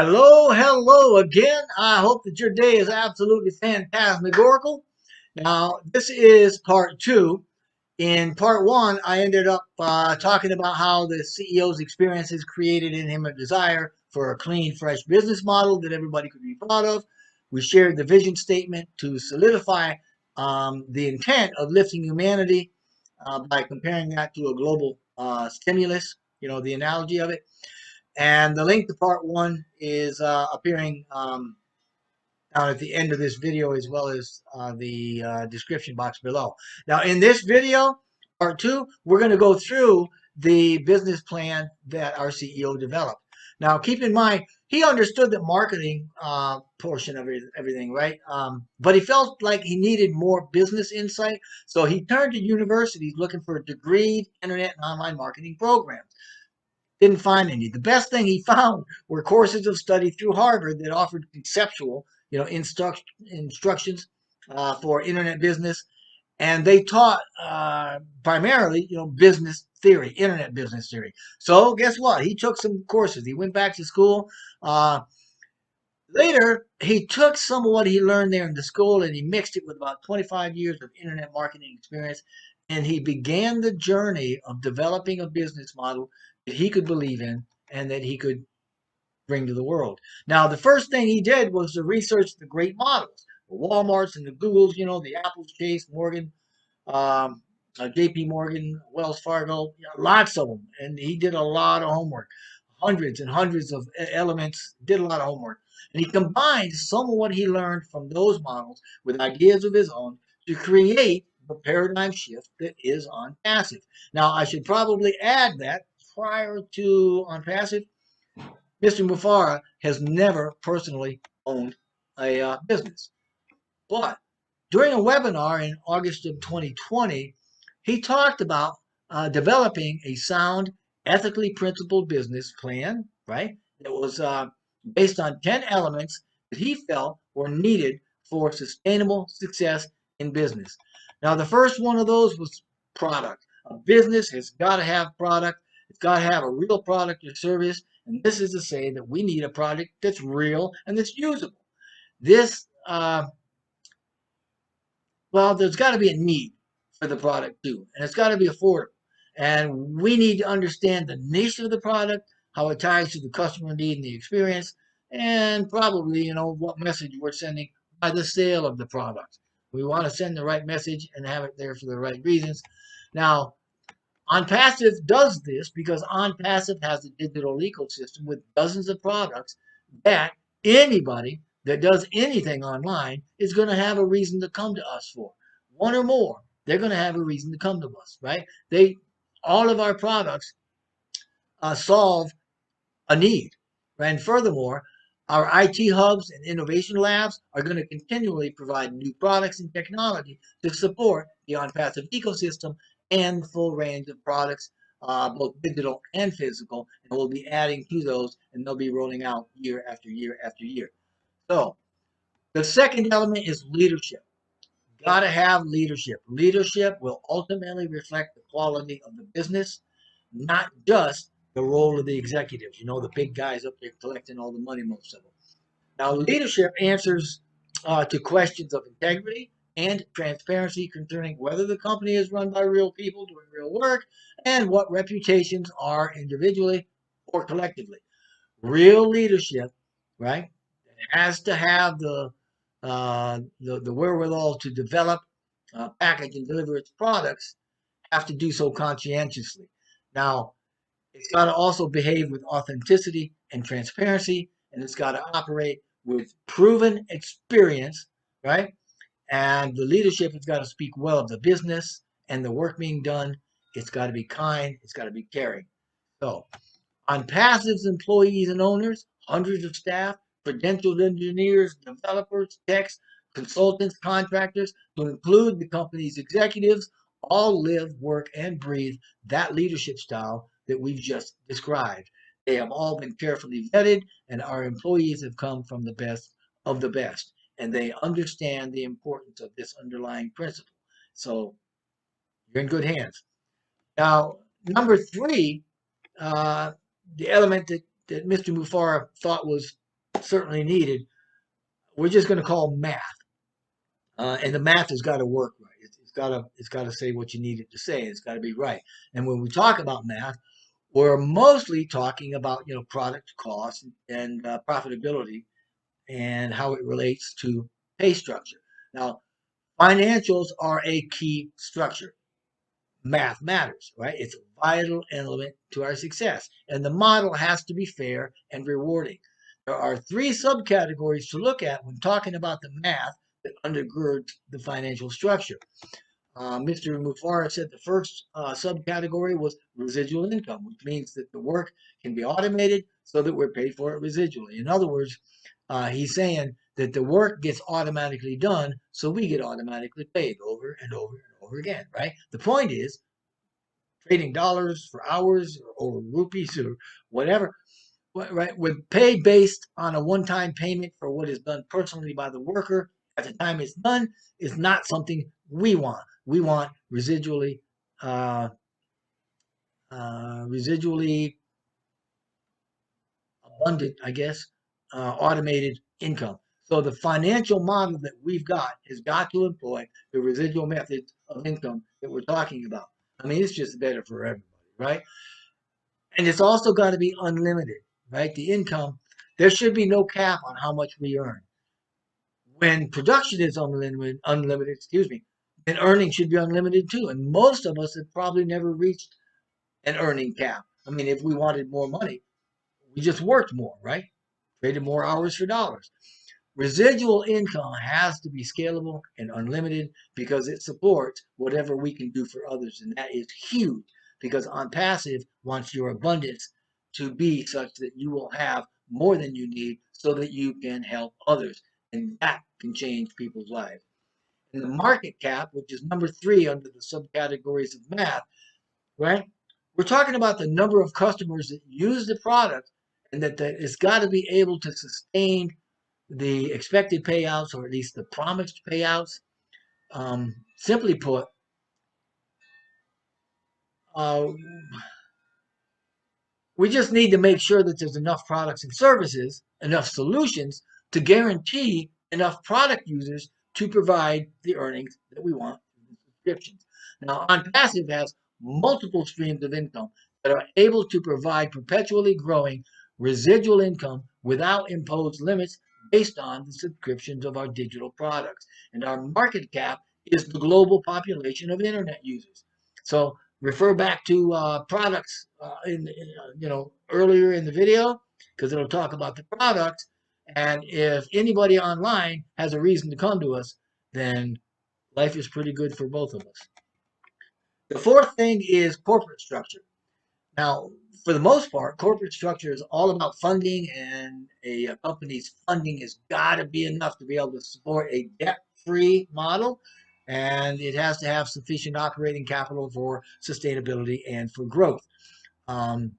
Hello, hello again. I hope that your day is absolutely phantasmagorical. Now, this is part two. In part one, I ended up talking about how the CEO's experiences created in him a desire for a clean, fresh business model that everybody could be proud of. We shared the vision statement to solidify the intent of lifting humanity by comparing that to a global stimulus, the analogy of it. And the link to part one is appearing down at the end of this video as well as the description box below. Now, in this video, part two, we're going to go through the business plan that our CEO developed. Now, keep in mind, he understood the marketing portion of everything, right? But he felt like he needed more business insight. So he turned to universities looking for degreed internet and online marketing programs. Didn't find any. The best thing he found were courses of study through Harvard that offered conceptual, instructions for internet business, and they taught primarily, business theory, internet business theory. So guess what? He took some courses. He went back to school. Later, he took some of what he learned there in the school and he mixed it with about 25 years of internet marketing experience. And he began the journey of developing a business model that he could believe in and that he could bring to the world. Now, the first thing he did was to research the great models, the Walmarts and the Googles, the Apples, Chase, Morgan, um, J.P. Morgan, Wells Fargo, lots of them. And he did a lot of homework, hundreds and hundreds of elements, did a lot of homework. And he combined some of what he learned from those models with ideas of his own to create the paradigm shift that is Onpassive. Now, I should probably add that prior to Onpassive, Mr. Mufara has never personally owned a business. But during a webinar in August of 2020, he talked about developing a sound, ethically principled business plan, right? That was based on 10 elements that he felt were needed for sustainable success in business. Now, the first one of those was product. A business has got to have product. It's got to have a real product or service. And this is to say that we need a product that's real and that's usable. This Well, there's got to be a need for the product too, and it's got to be affordable. And we need to understand the niche of the product, how it ties to the customer need and the experience, and probably, what message we're sending by the sale of the product. We want to send the right message and have it there for the right reasons. Now, OnPassive does this because OnPassive has a digital ecosystem with dozens of products that anybody that does anything online is going to have a reason to come to us for. One or more, they're going to have a reason to come to us, right? All of our products solve a need. And furthermore, our IT hubs and innovation labs are going to continually provide new products and technology to support the OnPassive ecosystem and the full range of products, both digital and physical. And we'll be adding to those, and they'll be rolling out year after year after year. So the second element is leadership. Got to have leadership. Leadership will ultimately reflect the quality of the business, not just the role of the executives, the big guys up there collecting all the money, most of them. Now, leadership answers to questions of integrity and transparency concerning whether the company is run by real people doing real work and what reputations are individually or collectively. Real leadership, right, has to have the wherewithal to develop, package, and deliver its products, have to do so conscientiously. Now, it's got to also behave with authenticity and transparency, and it's got to operate with proven experience, right? And the leadership has got to speak well of the business and the work being done. It's got to be kind. It's got to be caring. So, OnPassive's employees and owners, hundreds of staff, credentialed engineers, developers, techs, consultants, contractors, to include the company's executives, all live, work, and breathe that leadership style that we've just described. They have all been carefully vetted, and our employees have come from the best of the best, and they understand the importance of this underlying principle. So you're in good hands. Now, number three, uh, the element that Mr. Mufara thought was certainly needed. We're just going to call math, and the math has got to work right. It's got to say what you need it to say. It's got to be right. And when we talk about math, we're mostly talking about product cost and profitability and how it relates to pay structure. Now, financials are a key structure. Math matters, right? It's a vital element to our success. And the model has to be fair and rewarding. There are three subcategories to look at when talking about the math that undergirds the financial structure. Mr. Mufara said the first subcategory was residual income, which means that the work can be automated so that we're paid for it residually. In other words, he's saying that the work gets automatically done, so we get automatically paid over and over and over again, right? The point is trading dollars for hours or rupees or whatever, right? We're paid based on a one-time payment for what is done personally by the worker at the time it's done is not something we want. We want uh, residually abundant, I guess, automated income. So the financial model that we've got has got to employ the residual method of income that we're talking about. I mean, it's just better for everybody, right? And it's also got to be unlimited, right? The income, there should be no cap on how much we earn. When production is unlimited, excuse me, then earning should be unlimited too. And most of us have probably never reached an earning cap. I mean, if we wanted more money, we just worked more, right? Traded more hours for dollars. Residual income has to be scalable and unlimited because it supports whatever we can do for others. And that is huge because Onpassive wants your abundance to be such that you will have more than you need so that you can help others. And that can change people's lives. And the market cap, which is number 3 under the subcategories of math, right? We're talking about the number of customers that use the product and that it's got to be able to sustain the expected payouts or at least the promised payouts. Simply put, uh, we just need to make sure that there's enough products and services, enough solutions to guarantee enough product users to provide the earnings that we want in subscriptions. Now, OnPassive has multiple streams of income that are able to provide perpetually growing residual income without imposed limits based on the subscriptions of our digital products. And our market cap is the global population of internet users. So refer back to products earlier in the video because it'll talk about the products. And if anybody online has a reason to come to us, then life is pretty good for both of us. The fourth thing is corporate structure. Now, for the most part, corporate structure is all about funding, and a company's funding has got to be enough to be able to support a debt-free model, and it has to have sufficient operating capital for sustainability and for growth. Um,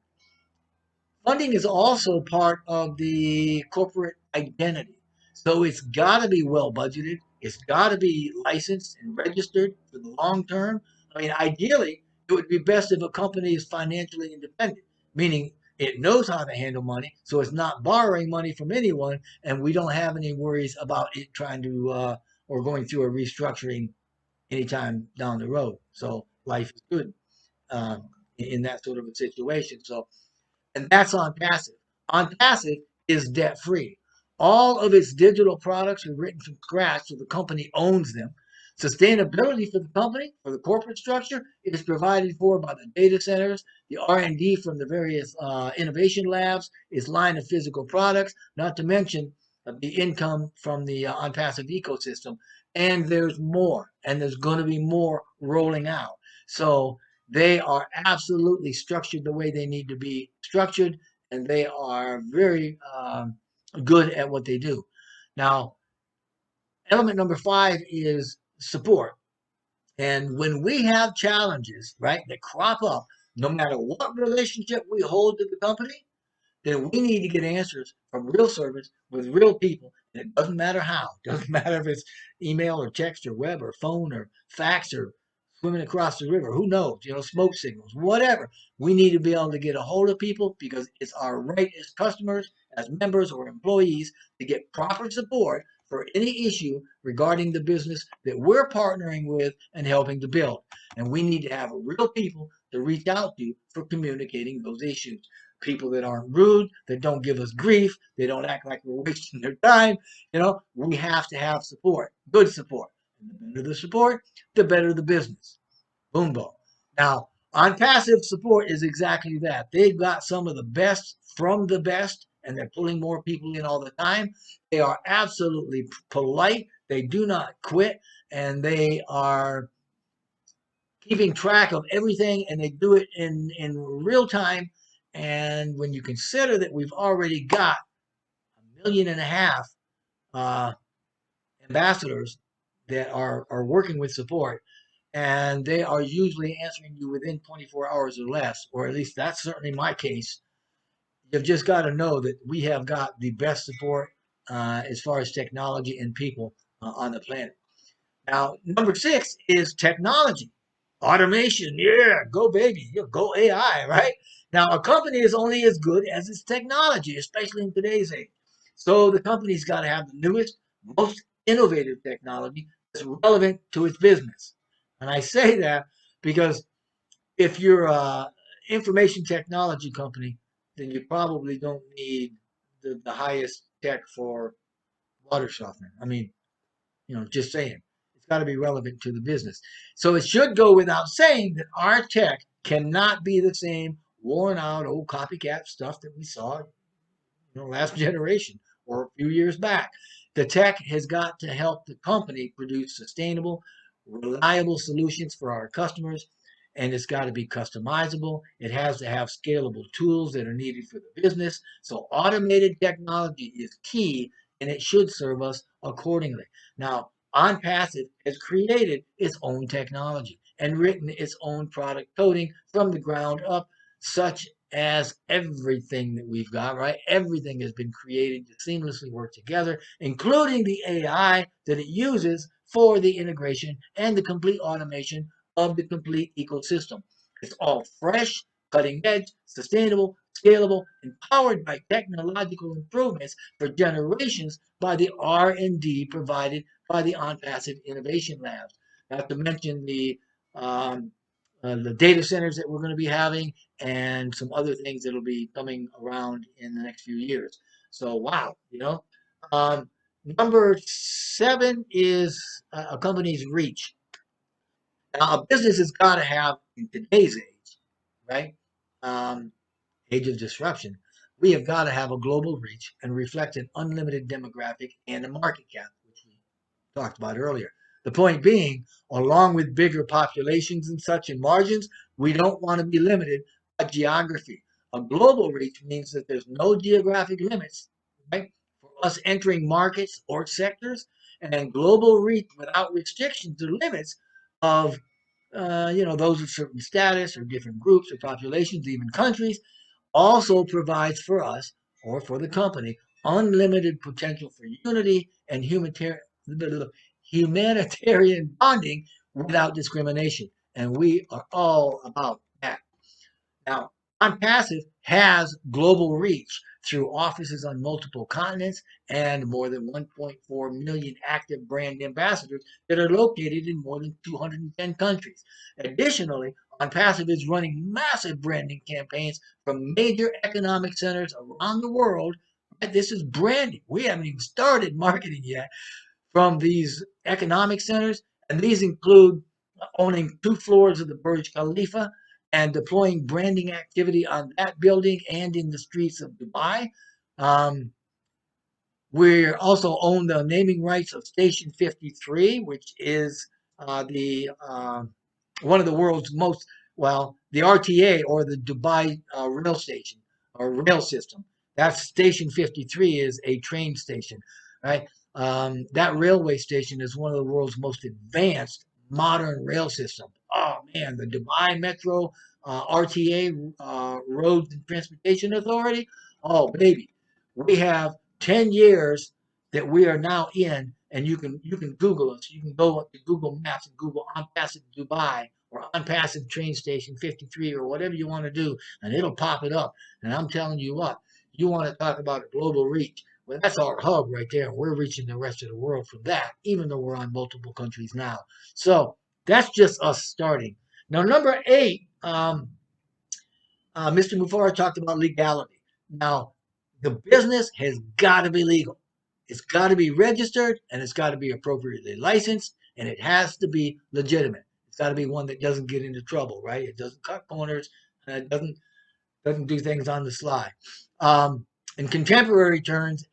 Funding is also part of the corporate identity. So it's got to be well budgeted. It's got to be licensed and registered for the long term. I mean, ideally, it would be best if a company is financially independent, meaning it knows how to handle money, so it's not borrowing money from anyone, and we don't have any worries about it trying to or going through a restructuring anytime down the road. So life is good in that sort of a situation. So and that's Onpassive. Onpassive is debt free. All of its digital products are written from scratch, so the company owns them. Sustainability for the company, for the corporate structure, is provided for by the data centers. The R&D from the various innovation labs is line of physical products, not to mention the income from the Onpassive ecosystem. And there's more, and there's going to be more rolling out. So they are absolutely structured the way they need to be structured, and they are very good at what they do. Now, element number 5 is support. And when we have challenges, right, that crop up, no matter what relationship we hold to the company, then we need to get answers from real service with real people. And it doesn't matter how. It doesn't matter if it's email or text or web or phone or fax or swimming across the river. Who knows? Smoke signals, whatever. We need to be able to get a hold of people because it's our right as customers, as members, or employees to get proper support for any issue regarding the business that we're partnering with and helping to build. And we need to have real people to reach out to for communicating those issues. People that aren't rude, that don't give us grief, they don't act like we're wasting their time. We have to have support, good support. And the better the support, the better the business. Boom, boom. Now, Onpassive support is exactly that. They've got some of the best from the best, and they're pulling more people in all the time. They are absolutely polite. They do not quit, and they are keeping track of everything, and they do it in real time. And when you consider that we've already got 1.5 million uh, ambassadors that are working with support, and they are usually answering you within 24 hours or less, or at least that's certainly my case. You've just got to know that we have got the best support as far as technology and people on the planet. Now, number 6 is technology. Automation, yeah, go baby, go AI, right? Now, a company is only as good as its technology, especially in today's age. So the company's got to have the newest, most innovative technology that's relevant to its business. And I say that because if you're an information technology company, then you probably don't need the highest tech for water softener. I mean, just saying. It's got to be relevant to the business. So it should go without saying that our tech cannot be the same worn out old copycat stuff that we saw, last generation or a few years back. The tech has got to help the company produce sustainable, reliable solutions for our customers, and it's got to be customizable. It has to have scalable tools that are needed for the business. So automated technology is key, and it should serve us accordingly. Now, OnPassive has created its own technology and written its own product coding from the ground up, such as everything that we've got, right? Everything has been created to seamlessly work together, including the AI that it uses for the integration and the complete automation of the complete ecosystem. It's all fresh, cutting edge, sustainable, scalable, and powered by technological improvements for generations by the R&D provided by the OnPassive Innovation Labs. Not to mention the data centers that we're going to be having and some other things that'll be coming around in the next few years. So, wow. Number 7 is a company's reach. Now, a business has got to have, in today's age, right? Um, Age of disruption, we have got to have a global reach and reflect an unlimited demographic and a market cap, which we talked about earlier. The point being, along with bigger populations and such and margins, we don't want to be limited by geography. A global reach means that there's no geographic limits, right, for us entering markets or sectors, and global reach without restrictions or limits of those of certain status or different groups or populations, even countries, also provides for us or for the company unlimited potential for unity and humanitarian bonding without discrimination. And we are all about that. Now, OnPassive has global reach through offices on multiple continents and more than 1.4 million active brand ambassadors that are located in more than 210 countries. Additionally, OnPassive is running massive branding campaigns from major economic centers around the world. This is branding. We haven't even started marketing yet from these economic centers, and these include owning 2 floors of the Burj Khalifa and deploying branding activity on that building and in the streets of Dubai. Um, we also own the naming rights of Station 53, which is the one of the world's most, well, the RTA, or the Dubai rail station or rail system. That Station 53 is a train station, right? That railway station is one of the world's most advanced modern rail systems. Oh man, the Dubai Metro RTA, Roads and Transportation Authority. Oh baby, we have 10 years that we are now in and you can Google us. You can go to Google Maps and Google Onpassive Dubai or Onpassive train station 53 or whatever you want to do, and it'll pop it up. And I'm telling you what, you want to talk about a global reach. Well, that's our hub right there. We're reaching the rest of the world from that, even though we're on multiple countries now. So that's just us starting. Now, number 8, Mr. Mufara talked about legality. Now, the business has got to be legal. It's got to be registered and it's got to be appropriately licensed and it has to be legitimate. It's got to be one that doesn't get into trouble, right? It doesn't cut corners and it doesn't do things on the sly. In contemporary terms,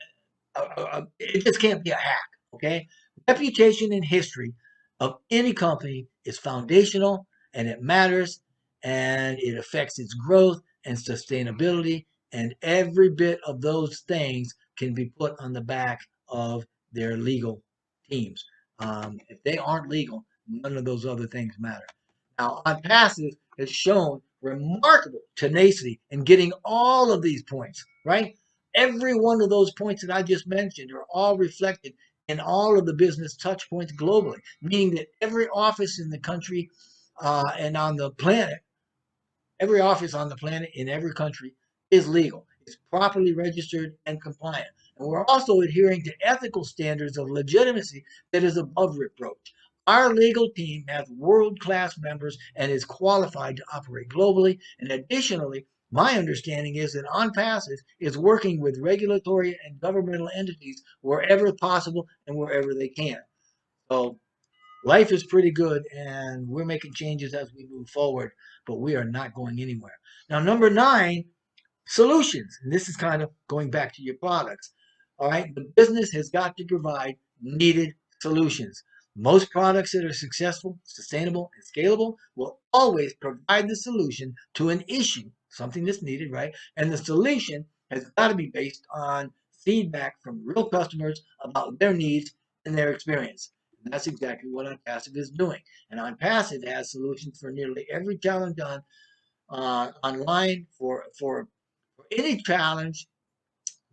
it just can't be a hack, okay? Reputation and history of any company is foundational and it matters and it affects its growth and sustainability. And every bit of those things can be put on the back of their legal teams. If they aren't legal, none of those other things matter. Now, Onpassive has shown remarkable tenacity in getting all of these points, right? Every one of those points that I just mentioned are all reflected in all of the business touch points globally, meaning that every office in the country and on the planet, every office on the planet in every country is legal. It's properly registered and compliant. And we're also adhering to ethical standards of legitimacy that is above reproach. Our legal team has world-class members and is qualified to operate globally. And additionally, my understanding is that Onpassive is working with regulatory and governmental entities wherever possible and wherever they can. So life is pretty good and we're making changes as we move forward, but we are not going anywhere. Now, number 9, solutions. And this is kind of going back to your products. All right. The business has got to provide needed solutions. Most products that are successful, sustainable, and scalable will always provide the solution to an issue, something that's needed, right? And the solution has got to be based on feedback from real customers about their needs and their experience. And that's exactly what Onpassive is doing. And Onpassive has solutions for nearly every challenge online for any challenge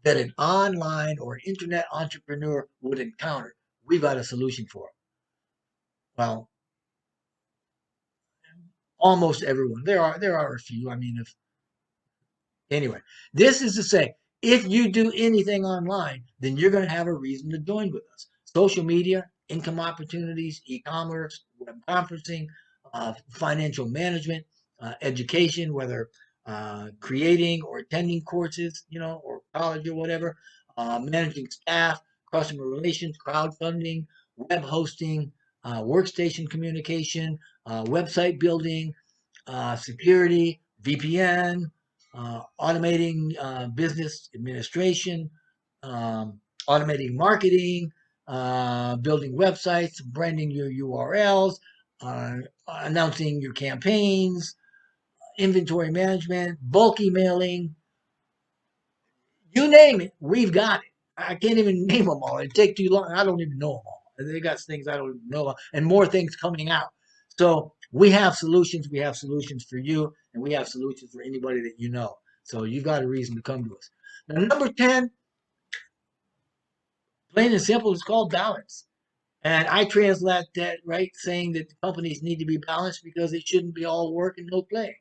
that an online or internet entrepreneur would encounter. We've got a solution for it. Well, almost everyone. There are a few. I mean, if anyway, this is to say, if you do anything online, then you're going to have a reason to join with us. Social media, income opportunities, e-commerce, web conferencing, financial management, education, whether creating or attending courses, or college or whatever, managing staff, customer relations, crowdfunding, web hosting, workstation communication, website building, security, VPN, automating business administration, automating marketing, building websites, branding your URLs, uh, announcing your campaigns, inventory management, bulk emailing, you name it, we've got it. I can't even name them all. It'd take too long. I don't even know them all. They got things I don't even know about, and more things coming out. So we have solutions. We have solutions for you, and we have solutions for anybody that you know. So you've got a reason to come to us. Now, number 10, plain and simple, is called balance. And I translate that, right, saying that companies need to be balanced because it shouldn't be all work and no play.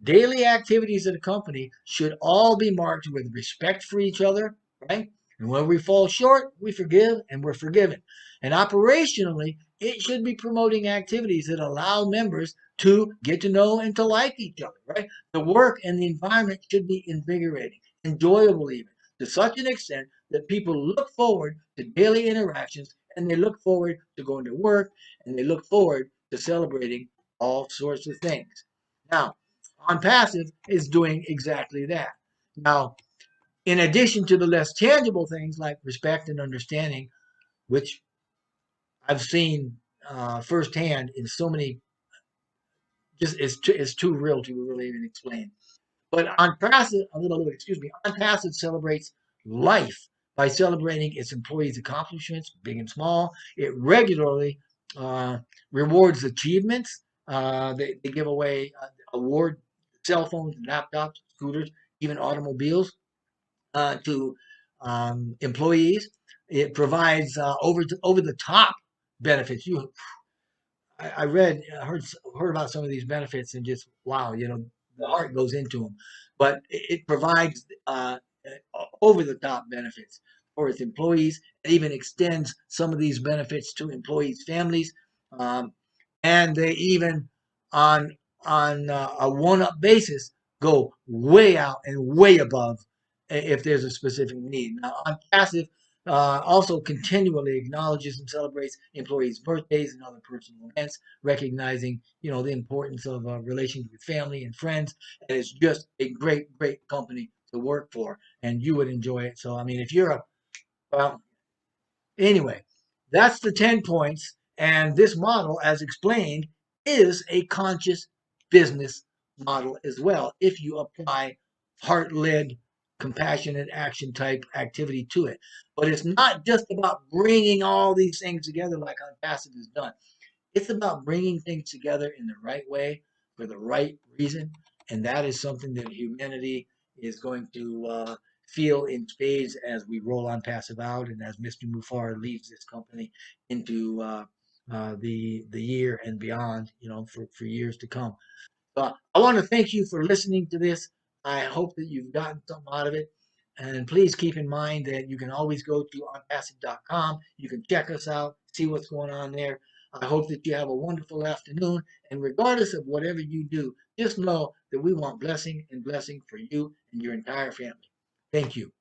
Daily activities of the company should all be marked with respect for each other, right? And when we fall short, we forgive and we're forgiven. And operationally, it should be promoting activities that allow members to get to know and to like each other, right? The work and the environment should be invigorating, enjoyable even, to such an extent that people look forward to daily interactions and they look forward to going to work and they look forward to celebrating all sorts of things. Now, Onpassive is doing exactly that. Now, in addition to the less tangible things like respect and understanding, which I've seen firsthand in so many, just it's too real to really even explain. But Onpassive, Onpassive celebrates life by celebrating its employees' accomplishments, big and small. It regularly uh, rewards achievements. They give away award cell phones, laptops, scooters, even automobiles to employees. It provides over the top benefits. I read, heard about some of these benefits and just wow, the heart goes into them. But it provides over the top benefits for its employees. It even extends some of these benefits to employees' families, um, and they even on a one-up basis go way out and way above if there's a specific need. Now, on passive also continually acknowledges and celebrates employees' birthdays and other personal events, recognizing, the importance of relations with family and friends. And it's just a great, great company to work for, and you would enjoy it. So, I mean, if you're well, anyway, that's the 10 points. And this model, as explained, is a conscious business model as well if you apply heart led, compassionate action type activity to it. But it's not just about bringing all these things together like Onpassive is done. It's about bringing things together in the right way for the right reason, and that is something that humanity is going to feel in spades as we roll Onpassive out, and as Mr. Mufar leaves this company into the year and beyond, for years to come. I want to thank you for listening to this. I hope that you've gotten something out of it. And please keep in mind that you can always go to onpassive.com. You can check us out, see what's going on there. I hope that you have a wonderful afternoon. And regardless of whatever you do, just know that we want blessing and blessing for you and your entire family. Thank you.